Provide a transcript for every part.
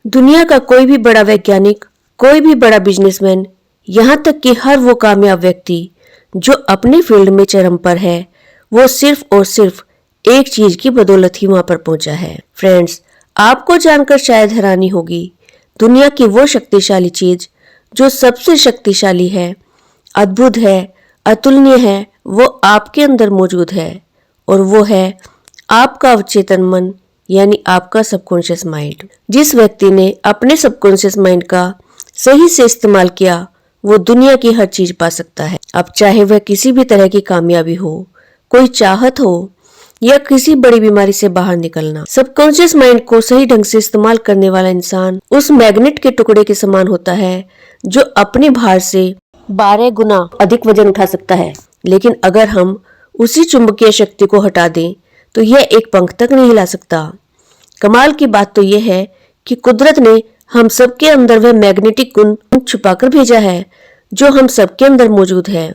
दुनिया का कोई भी बड़ा वैज्ञानिक, कोई भी बड़ा बिजनेसमैन, यहाँ तक कि हर वो कामयाब व्यक्ति जो अपने फील्ड में चरम पर है, वो सिर्फ और सिर्फ एक चीज की बदौलत ही वहां पर पहुंचा है। फ्रेंड्स, आपको जानकर शायद हैरानी होगी, दुनिया की वो शक्तिशाली चीज जो सबसे शक्तिशाली है, अद्भुत है, अतुलनीय है, वो आपके अंदर मौजूद है, और वो है आपका अवचेतन मन, यानी आपका सबकॉन्शियस माइंड। जिस व्यक्ति ने अपने सबकॉन्शियस माइंड का सही से इस्तेमाल किया, वो दुनिया की हर चीज पा सकता है। अब चाहे वह किसी भी तरह की कामयाबी हो, कोई चाहत हो, या किसी बड़ी बीमारी से बाहर निकलना, सबकॉन्शियस माइंड को सही ढंग से इस्तेमाल करने वाला इंसान उस मैग्नेट के टुकड़े के समान होता है जो अपने भार से 12 गुना अधिक वजन उठा सकता है। लेकिन अगर हम उसी चुंबकीय शक्ति को हटा दें तो यह एक पंख तक नहीं हिला सकता। कमाल की बात तो यह है कि कुदरत ने हम सबके अंदर वह मैग्नेटिक गुण छुपाकर भेजा है जो हम सबके अंदर मौजूद है।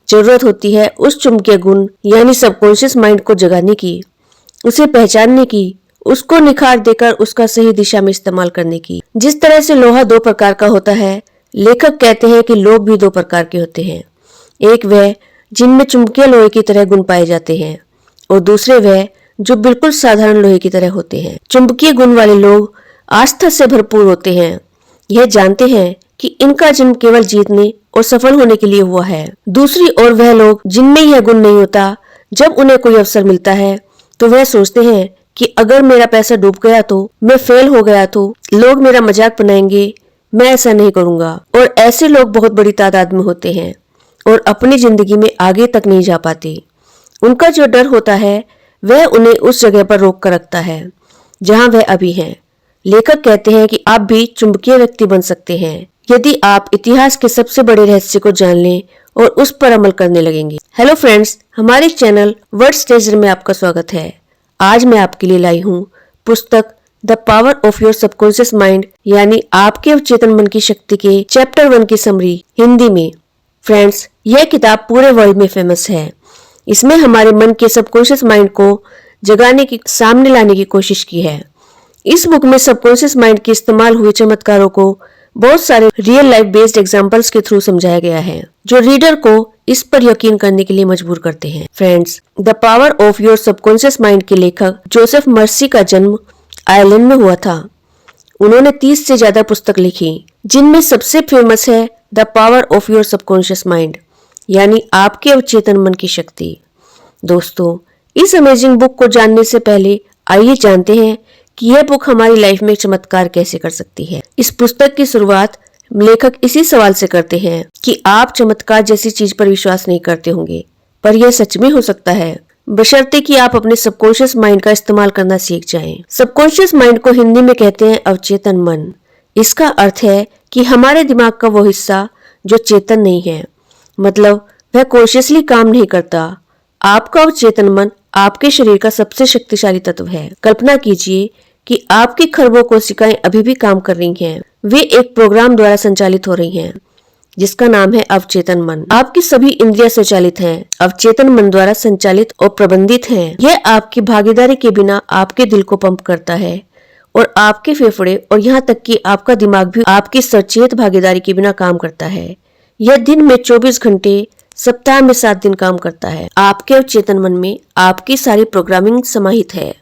जरूरत होती है उस चुंबकीय गुण यानी सबकॉन्शियस माइंड को जगाने की, उसे पहचानने की, उसको निखार देकर उसका सही दिशा में इस्तेमाल करने की। जिस तरह से लोहा 2 प्रकार का होता है, लेखक कहते हैं कि लोग भी 2 प्रकार के होते हैं। एक वह जिनमें चुंबकीय लोहे की तरह गुण पाए जाते हैं, और दूसरे वह जो बिल्कुल साधारण लोहे की तरह होते हैं। चुंबकीय गुण वाले लोग आस्था से भरपूर होते हैं, यह जानते हैं कि इनका जन्म केवल जीतने और सफल होने के लिए हुआ है। दूसरी ओर वह लोग जिनमें यह गुण नहीं होता, जब उन्हें कोई अवसर मिलता है तो वह सोचते हैं कि अगर मेरा पैसा डूब गया तो, मैं फेल हो गया तो, लोग मेरा मजाक बनाएंगे, मैं ऐसा नहीं करूंगा। और ऐसे लोग बहुत बड़ी तादाद में होते हैं और अपनी जिंदगी में आगे तक नहीं जा पाते। उनका जो डर होता है वह उन्हें उस जगह पर रोक कर रखता है जहां वह अभी हैं। लेखक कहते हैं कि आप भी चुंबकीय व्यक्ति बन सकते हैं यदि आप इतिहास के सबसे बड़े रहस्य को जान लें और उस पर अमल करने लगेंगे। हेलो फ्रेंड्स, हमारे चैनल वर्ड्स ट्रेजर में आपका स्वागत है। आज मैं आपके लिए लाई हूँ पुस्तक the power of your subconscious mind, यानी आपके अवचेतन मन की शक्ति के चैप्टर 1 की समरी हिंदी में। फ्रेंड्स, यह किताब पूरे वर्ल्ड में फेमस है। इसमें हमारे मन के सबकॉन्शियस माइंड को जगाने की, सामने लाने की कोशिश की है। इस बुक में सबकॉन्शियस माइंड के इस्तेमाल हुए चमत्कारों को बहुत सारे रियल लाइफ बेस्ड एग्जांपल्स के थ्रू समझाया गया है, जो रीडर को इस पर यकीन करने के लिए मजबूर करते हैं। Friends, the power of your subconscious mind के लेखक जोसेफ मर्सी का जन्म आयरलैंड में हुआ था। उन्होंने 30 से ज्यादा पुस्तक लिखी, जिनमें सबसे फेमस है the power of your subconscious mind, यानी आपके अवचेतन मन की शक्ति। दोस्तों, इस अमेजिंग बुक को जानने से पहले आइए जानते हैं कि यह बुक हमारी लाइफ में चमत्कार कैसे कर सकती है। इस पुस्तक की शुरुआत लेखक इसी सवाल से करते हैं कि आप चमत्कार जैसी चीज पर विश्वास नहीं करते होंगे, पर यह सच में हो सकता है, बशर्ते कि आप अपने सबकॉन्शियस माइंड का इस्तेमाल करना सीख जाएं। सबकॉन्शियस माइंड को हिंदी में कहते हैं अवचेतन मन। इसका अर्थ है कि हमारे दिमाग का वो हिस्सा जो चेतन नहीं है, मतलब वह कॉन्शियसली काम नहीं करता। आपका अवचेतन मन आपके शरीर का सबसे शक्तिशाली तत्व है। कल्पना कीजिए कि आपकी खरबों कोशिकाएं अभी भी काम कर रही हैं। वे एक प्रोग्राम द्वारा संचालित हो रही हैं, जिसका नाम है अवचेतन मन। आपकी सभी इंद्रियां स्वचालित हैं, अवचेतन मन द्वारा संचालित और प्रबंधित हैं। यह आपकी भागीदारी के बिना आपके दिल को पंप करता है, और आपके फेफड़े और यहाँ तक कि आपका दिमाग भी आपकी सचेत भागीदारी के बिना काम करता है। यह दिन में 24 घंटे, सप्ताह में 7 दिन काम करता है। आपके अवचेतन मन में आपकी सारी प्रोग्रामिंग समाहित है।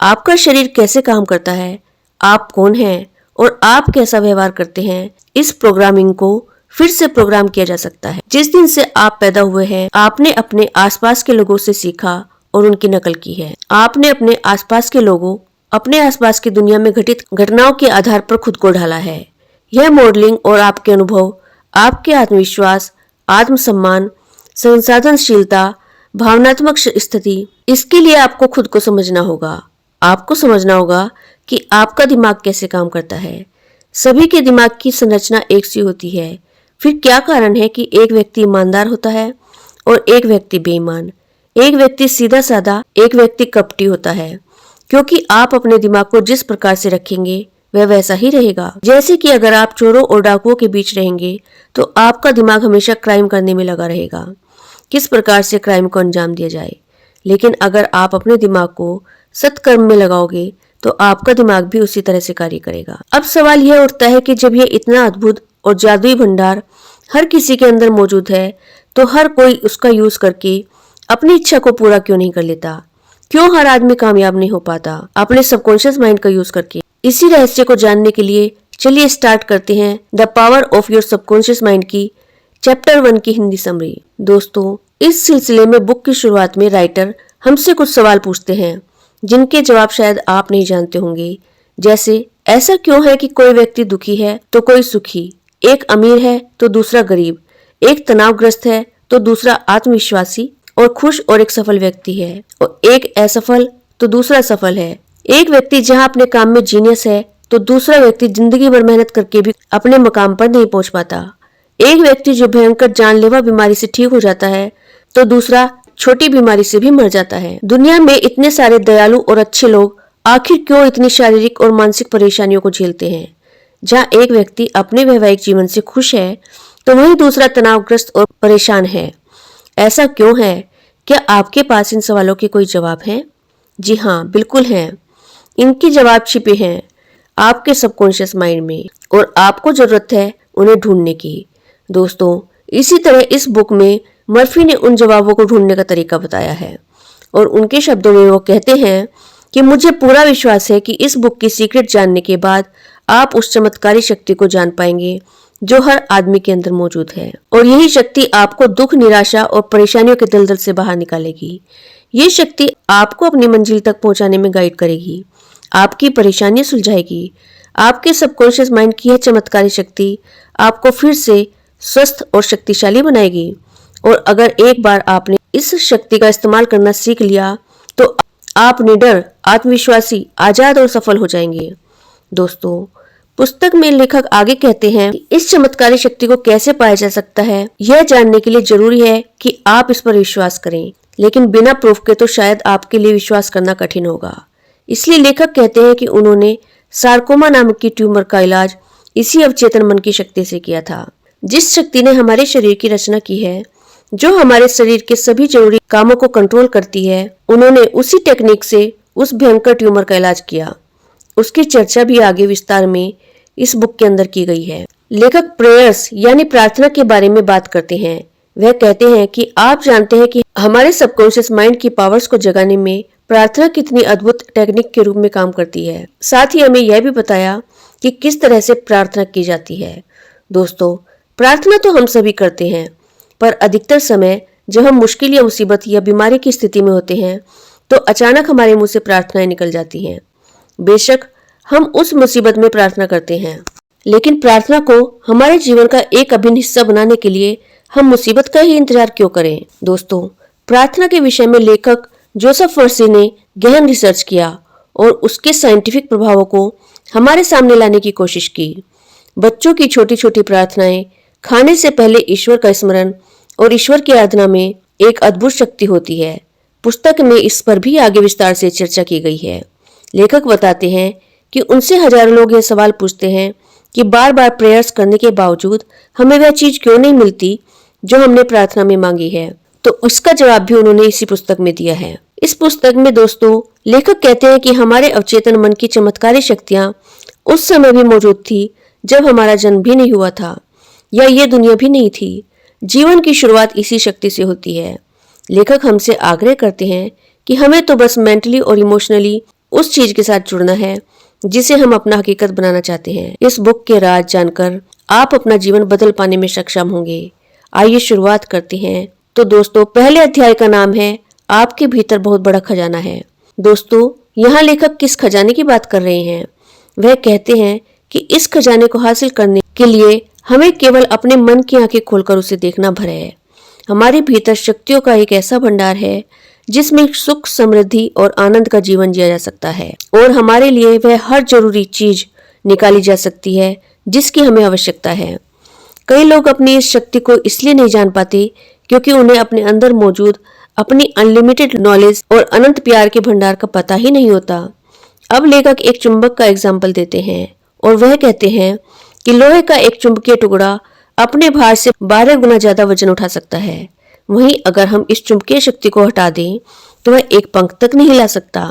आपका शरीर कैसे काम करता है, आप कौन हैं और आप कैसा व्यवहार करते हैं, इस प्रोग्रामिंग को फिर से प्रोग्राम किया जा सकता है। जिस दिन से आप पैदा हुए हैं, आपने अपने आसपास के लोगों से सीखा और उनकी नकल की है। आपने अपने आसपास के लोगों, अपने आसपास की दुनिया में घटित घटनाओं के आधार पर खुद को ढाला है। यह मॉडलिंग और आपके अनुभव आपके आत्मविश्वास, आत्मसम्मान, संसाधनशीलता, भावनात्मक स्थिति, इसके लिए आपको खुद को समझना होगा। आपको समझना होगा कि आपका दिमाग कैसे काम करता है। सभी के दिमाग की संरचना एक सी होती है। फिर क्या कारण है कि एक व्यक्ति ईमानदार होता है और एक व्यक्ति बेईमान, एक व्यक्ति सीधा साधा, एक व्यक्ति कपटी होता है? क्योंकि आप अपने दिमाग को जिस प्रकार से रखेंगे वह वैसा ही रहेगा। जैसे कि अगर आप चोरों और डाकुओं के बीच रहेंगे तो आपका दिमाग हमेशा क्राइम करने में लगा रहेगा, किस प्रकार से क्राइम को अंजाम दिया जाए। लेकिन अगर आप अपने दिमाग को सत्कर्म में लगाओगे तो आपका दिमाग भी उसी तरह से कार्य करेगा। अब सवाल यह उठता है कि जब यह इतना अद्भुत और जादुई भंडार हर किसी के अंदर मौजूद है, तो हर कोई उसका यूज करके अपनी इच्छा को पूरा क्यों नहीं कर लेता? क्यों हर आदमी कामयाब नहीं हो पाता अपने सबकॉन्शियस माइंड का यूज करके? इसी रहस्य को जानने के लिए चलिए स्टार्ट करते हैं the power of your subconscious mind की चैप्टर 1 की हिंदी समरी। दोस्तों, इस सिलसिले में बुक की शुरुआत में राइटर हमसे कुछ सवाल पूछते हैं जिनके जवाब शायद आप नहीं जानते होंगे। जैसे, ऐसा क्यों है कि कोई व्यक्ति दुखी है तो कोई सुखी, एक अमीर है तो दूसरा गरीब, एक तनावग्रस्त है तो दूसरा आत्मविश्वासी और खुश और एक सफल व्यक्ति है, और एक असफल तो दूसरा सफल है। एक व्यक्ति जहां अपने काम में जीनियस है तो दूसरा व्यक्ति जिंदगी भर मेहनत करके भी अपने मकाम पर नहीं पहुंच पाता। एक व्यक्ति जो भयंकर जानलेवा बीमारी से ठीक हो जाता है तो दूसरा छोटी बीमारी से भी मर जाता है। दुनिया में इतने सारे दयालु और अच्छे लोग आखिर क्यों इतनी शारीरिक और मानसिक परेशानियों को झेलते हैं? जहां एक व्यक्ति अपने वैवाहिक जीवन से खुश है तो वहीं दूसरा तनावग्रस्त और परेशान है। ऐसा क्यों है? क्या आपके पास इन सवालों के कोई जवाब हैं? जी हाँ, बिल्कुल हैं। इनके जवाब छिपे हैं आपके सबकॉन्शियस माइंड में और आपको जरूरत है उन्हें ढूंढने की। दोस्तों, इसी तरह इस बुक में मर्फी ने उन जवाबों को ढूंढने का तरीका बताया है और उनके शब्दों में वो कहते हैं कि मुझे पूरा विश्वास है कि इस बुक की सीक्रेट जानने के बाद आप उस चमत्कारी शक्ति को जान पाएंगे जो हर आदमी के अंदर मौजूद है, और यही शक्ति आपको दुख, निराशा और परेशानियों के दलदल से बाहर निकालेगी। ये शक्ति आपको अपनी मंजिल तक पहुंचाने में गाइड करेगी, आपकी परेशानियां सुलझाएगी। आपके सबकॉन्शियस माइंड की यह चमत्कारी शक्ति आपको फिर से स्वस्थ और शक्तिशाली बनाएगी, और अगर एक बार आपने इस शक्ति का इस्तेमाल करना सीख लिया तो आप निडर, आत्मविश्वासी, आजाद और सफल हो जाएंगे। दोस्तों, पुस्तक में लेखक आगे कहते हैं कि इस चमत्कारी शक्ति को कैसे पाया जा सकता है, यह जानने के लिए जरूरी है कि आप इस पर विश्वास करें, लेकिन बिना प्रूफ के तो शायद आपके लिए विश्वास करना कठिन होगा। इसलिए लेखक कहते हैं कि उन्होंने सार्कोमा नामक की ट्यूमर का इलाज इसी अवचेतन मन की शक्ति से किया था, जिस शक्ति ने हमारे शरीर की रचना की है, जो हमारे शरीर के सभी जरूरी कामों को कंट्रोल करती है। उन्होंने उसी टेक्निक से उस भयंकर ट्यूमर का इलाज किया। उसकी चर्चा भी आगे विस्तार में इस बुक के अंदर की गई है। लेखक प्रेयर्स यानी प्रार्थना के बारे में बात करते हैं। वह कहते हैं कि आप जानते हैं कि हमारे सबकॉन्शियस माइंड की पावर्स को जगाने में प्रार्थना कितनी अद्भुत टेक्निक के रूप में काम करती है। साथ ही हमें यह भी बताया कि किस तरह से प्रार्थना की जाती है। दोस्तों, प्रार्थना तो हम सभी करते हैं, पर अधिकतर समय जब हम मुश्किल या मुसीबत या बीमारी की स्थिति में होते हैं तो अचानक हमारे मुंह से प्रार्थनाएं निकल जाती हैं। बेशक हम उस मुसीबत में प्रार्थना करते हैं, लेकिन प्रार्थना को हमारे जीवन का एक अभिन्न हिस्सा बनाने के लिए हम मुसीबत का ही इंतजार क्यों करें? दोस्तों, प्रार्थना के विषय में लेखक जोसेफ मर्फी ने गहन रिसर्च किया और उसके साइंटिफिक प्रभावों को हमारे सामने लाने की कोशिश की। बच्चों की छोटी छोटी प्रार्थनाएं, खाने से पहले ईश्वर का स्मरण और ईश्वर की आराधना में एक अद्भुत शक्ति होती है। पुस्तक में इस पर भी आगे विस्तार से चर्चा की गई है। लेखक बताते हैं कि उनसे हजारों लोग यह सवाल पूछते हैं कि बार बार प्रेयर्स करने के बावजूद हमें वह चीज क्यों नहीं मिलती जो हमने प्रार्थना में मांगी है। तो उसका जवाब भी उन्होंने इसी पुस्तक में दिया है। इस पुस्तक में दोस्तों, लेखक कहते हैं कि हमारे अवचेतन मन की चमत्कारी शक्तियां उस समय भी मौजूद थी जब हमारा जन्म भी नहीं हुआ था या ये दुनिया भी नहीं थी। जीवन की शुरुआत इसी शक्ति से होती है। लेखक हमसे आग्रह करते हैं कि हमें तो बस मेंटली और इमोशनली उस चीज के साथ जुड़ना है जिसे हम अपना हकीकत बनाना चाहते हैं। इस बुक के राज जानकर आप अपना जीवन बदल पाने में सक्षम होंगे। आइए शुरुआत करते हैं। तो दोस्तों, पहले अध्याय का नाम है आपके भीतर बहुत बड़ा खजाना है। दोस्तों, यहाँ लेखक किस खजाने की बात कर रहे हैं? वह कहते हैं कि इस खजाने को हासिल करने के लिए हमें केवल अपने मन की आंखें खोलकर उसे देखना भर है। हमारे भीतर शक्तियों का एक ऐसा भंडार है जिसमें सुख, समृद्धि और आनंद का जीवन जिया जा सकता है, और हमारे लिए वह हर जरूरी चीज निकाली जा सकती है जिसकी हमें आवश्यकता है। कई लोग अपनी इस शक्ति को इसलिए नहीं जान पाते क्योंकि उन्हें अपने अंदर मौजूद अपनी अनलिमिटेड नॉलेज और अनंत प्यार के भंडार का पता ही नहीं होता। अब लेखक एक चुंबक का एग्जाम्पल देते हैं और वह कहते हैं कि लोहे का एक चुंबकीय टुकड़ा अपने भार से 12 गुना ज्यादा वजन उठा सकता है। वहीं अगर हम इस चुंबकीय शक्ति को हटा दें तो वह एक पंख तक नहीं ला सकता।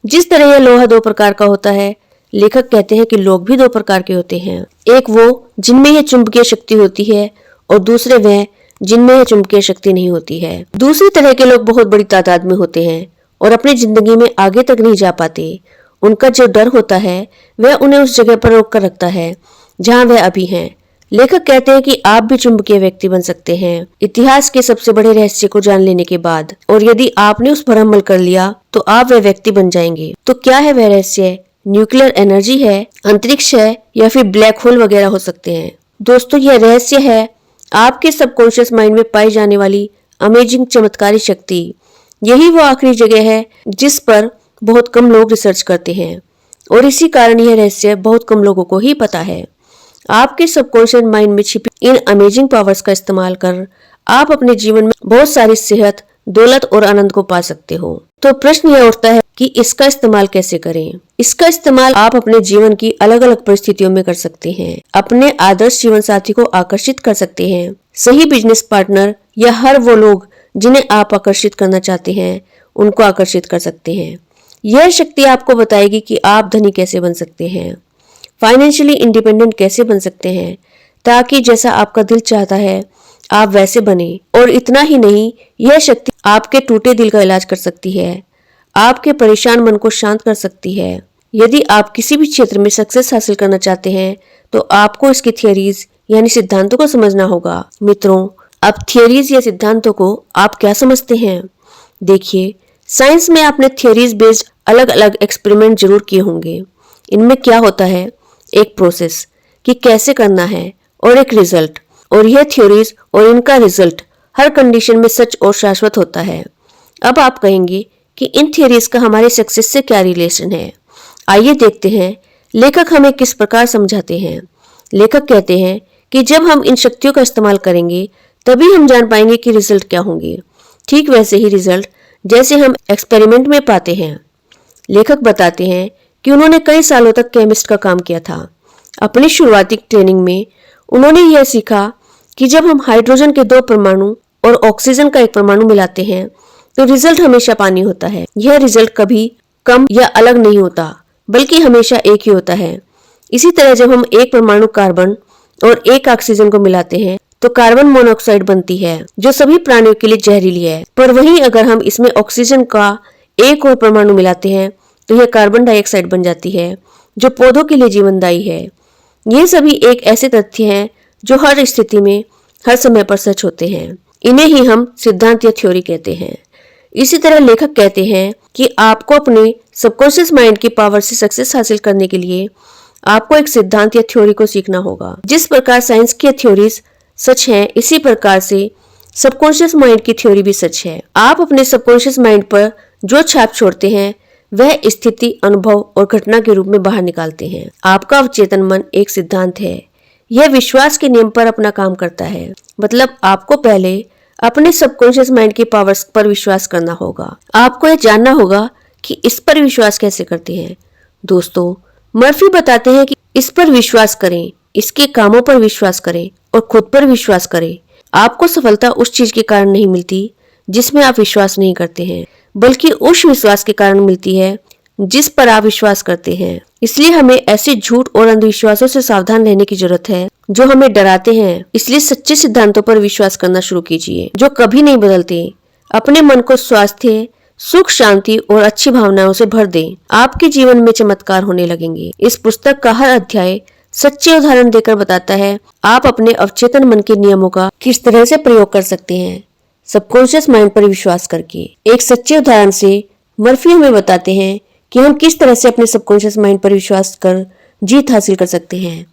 जिस तरह यह लोहा दो प्रकार का होता है, लेखक कहते हैं कि लोग भी दो प्रकार के होते हैं। एक वो जिनमें यह चुंबकीय शक्ति होती है और दूसरे वह जिनमें यह चुंबकीय शक्ति नहीं होती है। दूसरी तरह के लोग बहुत बड़ी तादाद में होते हैं और अपनी जिंदगी में आगे तक नहीं जा पाते। उनका जो डर होता है वह उन्हें उस जगह पर रोक कर रखता है जहां वह अभी हैं। लेखक कहते हैं कि आप भी चुंबकीय व्यक्ति बन सकते हैं इतिहास के सबसे बड़े रहस्य को जान लेने के बाद, और यदि आपने उस पर अमल कर लिया तो आप वह व्यक्ति बन जाएंगे। तो क्या है वह रहस्य? न्यूक्लियर एनर्जी है, अंतरिक्ष है, या फिर ब्लैक होल वगैरह हो सकते हैं। दोस्तों, यह रहस्य है आपके सबकॉन्शियस माइंड में पाई जाने वाली अमेजिंग चमत्कारी शक्ति। यही वो आखिरी जगह है जिस पर बहुत कम लोग रिसर्च करते हैं और इसी कारण यह रहस्य बहुत कम लोगों को ही पता है। आपके सबकॉन्शियस माइंड में छिपी इन अमेजिंग पावर्स का इस्तेमाल कर आप अपने जीवन में बहुत सारी सेहत, दौलत और आनंद को पा सकते हो। तो प्रश्न यह उठता है कि इसका इस्तेमाल कैसे करें? इसका इस्तेमाल आप अपने जीवन की अलग अलग परिस्थितियों में कर सकते हैं। अपने आदर्श जीवन साथी को आकर्षित कर सकते हैं, सही बिजनेस पार्टनर या हर वो लोग जिन्हें आप आकर्षित करना चाहते हैं उनको आकर्षित कर सकते हैं। यह शक्ति आपको बताएगी कि आप धनी कैसे बन सकते हैं, फाइनेंशियली इंडिपेंडेंट कैसे बन सकते हैं, ताकि जैसा आपका दिल चाहता है आप वैसे बने। और इतना ही नहीं, यह शक्ति आपके टूटे दिल का इलाज कर सकती है, आपके परेशान मन को शांत कर सकती है। यदि आप किसी भी क्षेत्र में सक्सेस हासिल करना चाहते हैं तो आपको इसकी थियरीज यानी सिद्धांतों को समझना होगा। मित्रों, अब थियरीज या सिद्धांतों को आप क्या समझते हैं? देखिए, साइंस में आपने थियरीज बेस्ड अलग अलग एक्सपेरिमेंट जरूर किए होंगे। इनमें क्या होता है, एक प्रोसेस कि कैसे करना है और एक रिजल्ट, और यह थ्योरीज और इनका रिजल्ट हर कंडीशन में सच और शाश्वत होता है। अब आप कहेंगे कि इन थ्योरीज का हमारे सक्सेस से क्या रिलेशन है? आइए देखते हैं लेखक हमें किस प्रकार समझाते हैं। लेखक कहते हैं कि जब हम इन शक्तियों का इस्तेमाल करेंगे तभी हम जान पाएंगे कि रिजल्ट क्या होंगे, ठीक वैसे ही रिजल्ट जैसे हम एक्सपेरिमेंट में पाते हैं। लेखक बताते हैं कि उन्होंने कई सालों तक केमिस्ट का काम किया था। अपनी शुरुआती ट्रेनिंग में उन्होंने यह सीखा कि जब हम हाइड्रोजन के 2 परमाणु और ऑक्सीजन का 1 परमाणु मिलाते हैं तो रिजल्ट हमेशा पानी होता है। यह रिजल्ट कभी कम या अलग नहीं होता, बल्कि हमेशा एक ही होता है। इसी तरह जब हम 1 परमाणु कार्बन और 1 ऑक्सीजन को मिलाते हैं तो कार्बन मोनोऑक्साइड बनती है, जो सभी प्राणियों के लिए जहरीली है। पर वहीं अगर हम इसमें ऑक्सीजन का 1 और परमाणु मिलाते हैं तो यह कार्बन डाइऑक्साइड बन जाती है, जो पौधों के लिए जीवनदायी है। ये सभी एक ऐसे तथ्य हैं जो हर स्थिति में हर समय पर सच होते हैं। इन्हें ही हम सिद्धांत या थ्योरी कहते हैं। इसी तरह लेखक कहते हैं कि आपको अपने सबकॉन्शियस माइंड की पावर से सक्सेस हासिल करने के लिए आपको एक सिद्धांत या थ्योरी को सीखना होगा। जिस प्रकार साइंस की थ्योरीज सच हैं, इसी प्रकार से सबकॉन्शियस माइंड की थ्योरी भी सच है। आप अपने सबकॉन्शियस माइंड पर जो छाप छोड़ते हैं वह स्थिति, अनुभव और घटना के रूप में बाहर निकालते हैं। आपका अवचेतन मन एक सिद्धांत है। यह विश्वास के नियम पर अपना काम करता है। मतलब आपको पहले अपने सबकॉन्शियस माइंड की पावर्स पर विश्वास करना होगा। आपको यह जानना होगा कि इस पर विश्वास कैसे करते हैं। दोस्तों, मर्फी बताते हैं कि इस पर विश्वास करें, इसके कामों पर विश्वास करें और खुद पर विश्वास करें। आपको सफलता उस चीज के कारण नहीं मिलती जिसमें आप विश्वास नहीं करते हैं, बल्कि उस विश्वास के कारण मिलती है जिस पर आप विश्वास करते हैं। इसलिए हमें ऐसे झूठ और अंधविश्वासों से सावधान रहने की जरूरत है जो हमें डराते हैं। इसलिए सच्चे सिद्धांतों पर विश्वास करना शुरू कीजिए जो कभी नहीं बदलते। अपने मन को स्वास्थ्य, सुख, शांति और अच्छी भावनाओं से भर दें। आपके जीवन में चमत्कार होने लगेंगे। इस पुस्तक का हर अध्याय सच्चे उदाहरण देकर बताता है आप अपने अवचेतन मन के नियमों का किस तरह से प्रयोग कर सकते हैं सबकॉन्शियस माइंड पर विश्वास करके। एक सच्चे उदाहरण से मर्फी हमें बताते हैं कि हम किस तरह से अपने सबकॉन्शियस माइंड पर विश्वास कर जीत हासिल कर सकते हैं।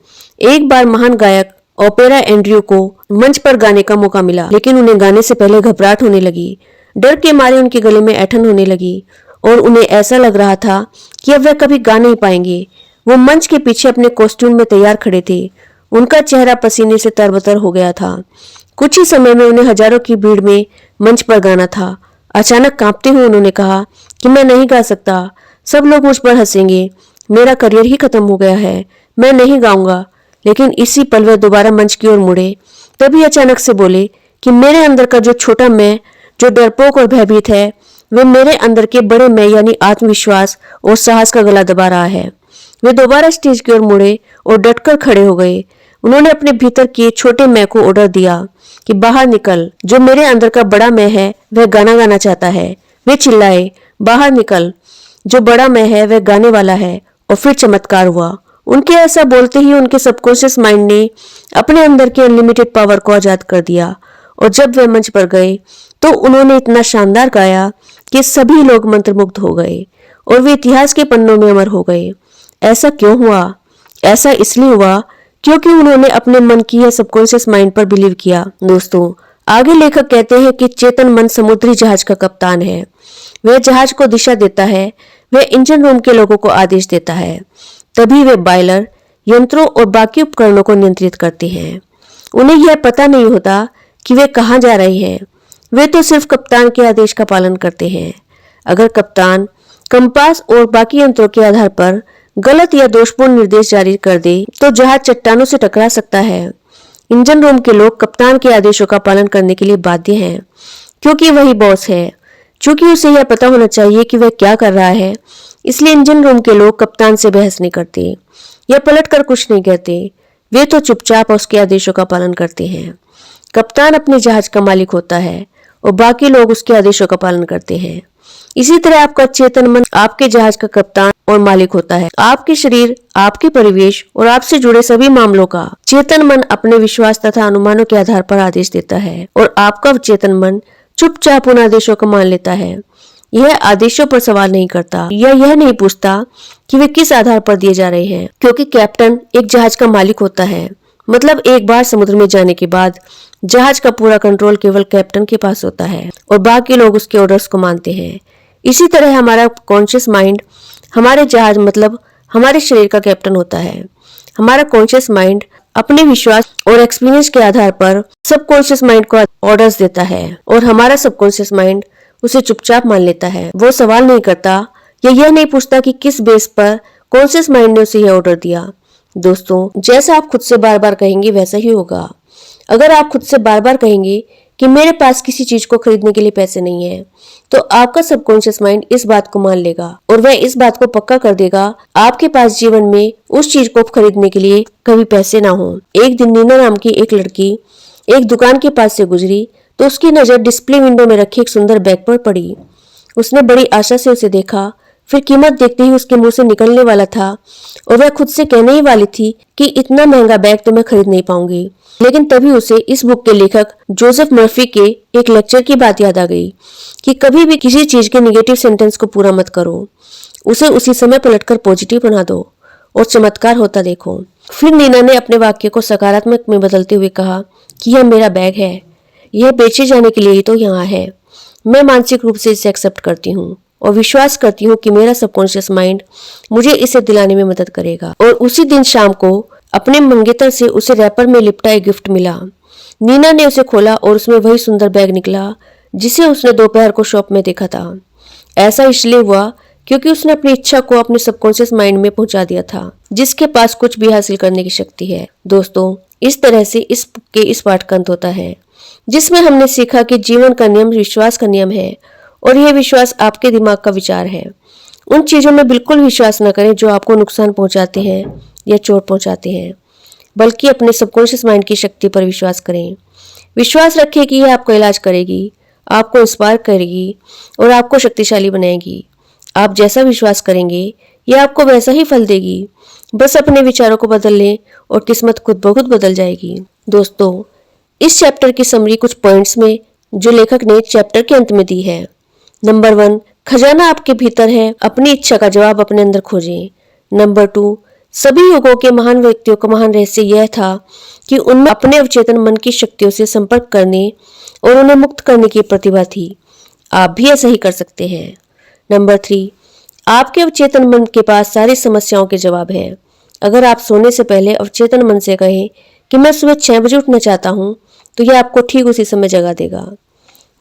एक बार महान गायक ओपेरा एंड्रयू को मंच पर गाने का मौका मिला, लेकिन उन्हें गाने से पहले घबराहट होने लगी। डर के मारे उनके गले में ऐंठन होने लगी और उन्हें ऐसा लग रहा था कि अब वह कभी गा नहीं पाएंगे। वो मंच के पीछे अपने कॉस्ट्यूम में तैयार खड़े थे। उनका चेहरा पसीने से तरबतर हो गया था। कुछ ही समय में उन्हें हजारों की भीड़ में मंच पर गाना था। अचानक कांपते हुए उन्होंने कहा कि मैं नहीं गा सकता, सब लोग मुझ पर हंसेंगे, मेरा करियर ही खत्म हो गया है, मैं नहीं गाऊंगा। लेकिन इसी पल वह दोबारा मंच की ओर मुड़े। तभी अचानक से बोले कि मेरे अंदर का जो छोटा मैं, जो डरपोक और भयभीत है, वे मेरे अंदर के बड़े मैं यानी आत्मविश्वास और साहस का गला दबा रहा है। वे दोबारा स्टेज की ओर मुड़े और डटकर खड़े हो गए। उन्होंने अपने भीतर के छोटे मैं को ऑर्डर दिया कि बाहर निकल, जो मेरे अंदर का बड़ा मैं है वह गाना गाना चाहता है। वे चिल्लाए, बाहर निकल, जो बड़ा मैं है वह गाने वाला है। और फिर चमत्कार हुआ। उनके ऐसा बोलते ही उनके सबकॉन्शियस माइंड ने अपने अंदर के अनलिमिटेड पावर को आजाद कर दिया। और जब वे मंच पर गए तो उन्होंने इतना शानदार गाया कि सभी लोग मंत्रमुग्ध हो गए और वे इतिहास के पन्नों में अमर हो गए। ऐसा क्यों हुआ? ऐसा इसलिए हुआ क्योंकि उन्होंने अपने मन की या सबकॉन्शियस माइंड पर बिलीव किया। दोस्तों, आगे लेखक कहते हैं कि चेतन मन समुद्री जहाज का कप्तान है। वह जहाज को दिशा देता है, वह इंजन रूम के लोगों को आदेश देता है, तभी वे बॉयलर, यंत्रों और बाकी उपकरणों को नियंत्रित करते हैं। उन्हें यह पता नहीं होता कि वे कहाँ जा रहे हैं। वे तो सिर्फ कप्तान के आदेश का पालन करते हैं। अगर कप्तान कंपास और बाकी यंत्रों के आधार पर गलत या दोषपूर्ण निर्देश जारी कर दे तो जहाज चट्टानों से टकरा सकता है। इंजन रूम के लोग कप्तान के आदेशों का पालन करने के लिए बाध्य हैं, क्योंकि वही बॉस है। चूंकि उसे यह पता होना चाहिए कि वह क्या कर रहा है, इसलिए इंजन रूम के लोग कप्तान से बहस नहीं करते या पलट कर कुछ नहीं कहते। वे तो चुपचाप उसके आदेशों का पालन करते हैं। कप्तान अपने जहाज का मालिक होता है और बाकी लोग उसके आदेशों का पालन करते हैं। इसी तरह आपका चेतन मन आपके जहाज का कप्तान और मालिक होता है। आपके शरीर, आपके परिवेश और आपसे जुड़े सभी मामलों का चेतन मन अपने विश्वास तथा अनुमानों के आधार पर आदेश देता है और आपका चेतन मन चुपचाप उन आदेशों को मान लेता है। यह आदेशों पर सवाल नहीं करता या यह नहीं पूछता कि वे किस आधार पर दिए जा रहे हैं, क्योंकि कैप्टन एक जहाज का मालिक होता है। मतलब एक बार समुद्र में जाने के बाद जहाज का पूरा कंट्रोल केवल कैप्टन के पास होता है और बाकी लोग उसके ऑर्डर्स को मानते हैं। इसी तरह हमारा कॉन्शियस माइंड हमारे जहाज मतलब हमारे शरीर का कैप्टन होता है। हमारा कॉन्शियस माइंड अपने विश्वास और एक्सपीरियंस के आधार पर सबकॉन्शियस माइंड को ऑर्डर्स देता है और हमारा सबकॉन्शियस माइंड उसे चुपचाप मान लेता है। वो सवाल नहीं करता या यह नहीं पूछता कि किस बेस पर कॉन्शियस माइंड ने उसे यह ऑर्डर दिया। दोस्तों, जैसा आप खुद से बार बार कहेंगे वैसा ही होगा। अगर आप खुद से बार बार कहेंगे कि मेरे पास किसी चीज को खरीदने के लिए पैसे नहीं है, तो आपका सबकॉन्शियस माइंड इस बात को मान लेगा और वह इस बात को पक्का कर देगा आपके पास जीवन में उस चीज को खरीदने के लिए कभी पैसे ना हो। एक दिन नीना नाम की एक लड़की एक दुकान के पास से गुजरी तो उसकी नजर डिस्प्ले विंडो में रखी एक सुंदर बैग पर पड़ी। उसने बड़ी आशा से उसे देखा, फिर कीमत देखते ही उसके मुंह से निकलने वाला था और वह खुद से कहने ही वाली थी कि इतना महंगा बैग तो मैं खरीद नहीं पाऊंगी। लेकिन तभी उसे इस बुक के लेखक जोसेफ मर्फी के एक लेक्चर की बात याद आ गई कि कभी भी किसी चीज के निगेटिव सेंटेंस को पूरा मत करो, उसे उसी समय पलटकर पॉजिटिव बना दो और चमत्कार होता देखो। फिर नीना ने अपने वाक्य को सकारात्मक में बदलते हुए कहा कि यह मेरा बैग है, यह बेचे जाने के लिए ही तो यहाँ है। मैं मानसिक रूप से इसे एक्सेप्ट करती हूँ और विश्वास करती हूँ कि मेरा सबकॉन्शियस माइंड मुझे इसे दिलाने में मदद करेगा। और उसी दिन शाम को अपने मंगेतर से उसे रैपर में लिपटा एक गिफ्ट मिला। नीना ने उसे खोला और उसमें वही सुंदर बैग निकला जिसे उसने दोपहर को शॉप में देखा था। ऐसा इसलिए हुआ क्योंकि उसने अपनी इच्छा को अपने सबकॉन्शियस माइंड में पहुंचा दिया था, जिसके पास कुछ भी हासिल करने की शक्ति है। दोस्तों, इस तरह से इस पाठ का अंत होता है, जिसमें हमने सीखा कि जीवन का नियम विश्वास का नियम है और यह विश्वास आपके दिमाग का विचार है। उन चीजों में बिल्कुल विश्वास न करें जो आपको नुकसान पहुंचाते हैं या चोट पहुंचाते हैं, बल्कि अपने सबकॉन्शियस माइंड की शक्ति पर विश्वास करें। विश्वास रखें कि यह आपका इलाज करेगी, आपको इंस्पायर करेगी और आपको शक्तिशाली बनाएगी। आप जैसा विश्वास करेंगे यह आपको वैसा ही फल देगी। बस अपने विचारों को बदल लें और किस्मत खुद ब खुद बदल जाएगी। दोस्तों, इस चैप्टर की समरी कुछ पॉइंट्स में जो लेखक ने चैप्टर के अंत में दी है। नंबर 1, खजाना आपके भीतर है, अपनी इच्छा का जवाब अपने अंदर खोजें। नंबर 2, सभी युगों के महान व्यक्तियों का महान रहस्य यह था कि उनमें अपने अवचेतन मन की शक्तियों से संपर्क करने और उन्हें मुक्त करने की प्रतिभा थी। आप भी ऐसा ही कर सकते हैं। नंबर 3, आपके अवचेतन मन के पास सारी समस्याओं के जवाब हैं। अगर आप सोने से पहले अवचेतन मन से कहें कि मैं सुबह 6 बजे उठना चाहता हूँ, तो यह आपको ठीक उसी समय जगा देगा।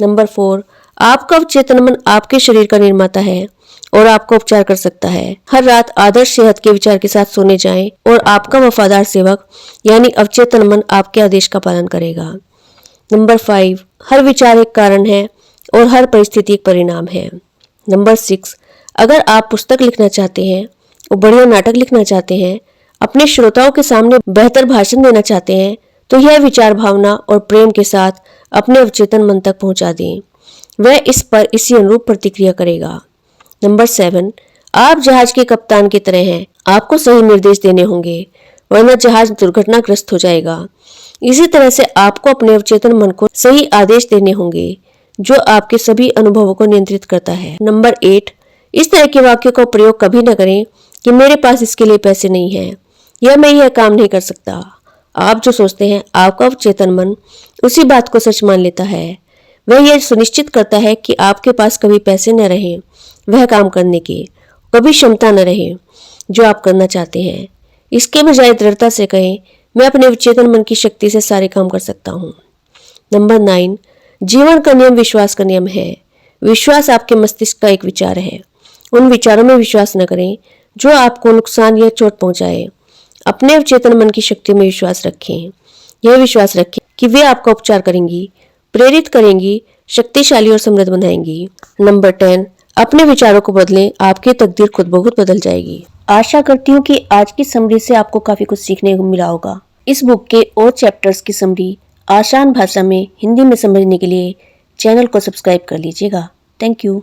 नंबर 4, आपका अवचेतन मन आपके शरीर का निर्माता है और आपको उपचार कर सकता है। हर रात आदर्श सेहत के विचार के साथ सोने जाएं और आपका वफादार सेवक यानी अवचेतन मन आपके आदेश का पालन करेगा। नंबर 5, हर विचार एक कारण है और हर परिस्थिति एक परिणाम है। नंबर 6, अगर आप पुस्तक लिखना चाहते हैं और बढ़िया नाटक लिखना चाहते हैं, अपने श्रोताओं के सामने बेहतर भाषण देना चाहते हैं, तो यह विचार, भावना और प्रेम के साथ अपने अवचेतन मन तक पहुंचा दें। वह इस पर इसी अनुरूप प्रतिक्रिया करेगा। नंबर 7, आप जहाज के कप्तान की तरह हैं। आपको सही निर्देश देने होंगे, वरना जहाज दुर्घटनाग्रस्त हो जाएगा। इसी तरह से आपको अपने अवचेतन मन को सही आदेश देने होंगे, जो आपके सभी अनुभवों को नियंत्रित करता है। नंबर 8, इस तरह के वाक्यों का प्रयोग कभी न करें कि मेरे पास इसके लिए पैसे नहीं हैं, या मैं यह काम नहीं कर सकता। आप जो सोचते हैं, आपका अवचेतन मन उसी बात को सच मान लेता है। वह यह सुनिश्चित करता है कि आपके पास कभी पैसे न रहें वह काम करने की, कभी क्षमता न रहे जो आप करना चाहते हैं। इसके बजाय दृढ़ता से कहें, मैं अपने अवचेतन मन की शक्ति से सारे काम कर सकता हूँ। नंबर 9, जीवन का नियम विश्वास का नियम है। विश्वास आपके मस्तिष्क का एक विचार है। उन विचारों में विश्वास न करें जो आपको नुकसान या चोट पहुंचाए। अपने अवचेतन मन की शक्ति में विश्वास रखें। यह विश्वास रखें कि वे आपका उपचार करेंगी, प्रेरित करेंगी, शक्तिशाली और समृद्ध बनाएंगी। नंबर 10, अपने विचारों को बदलें, आपकी तकदीर खुद ब खुद बदल जाएगी। आशा करती हूँ कि आज की समरी से आपको काफी कुछ सीखने को मिला होगा। इस बुक के और चैप्टर्स की समरी आसान भाषा में हिंदी में समझने के लिए चैनल को सब्सक्राइब कर लीजिएगा। Thank you.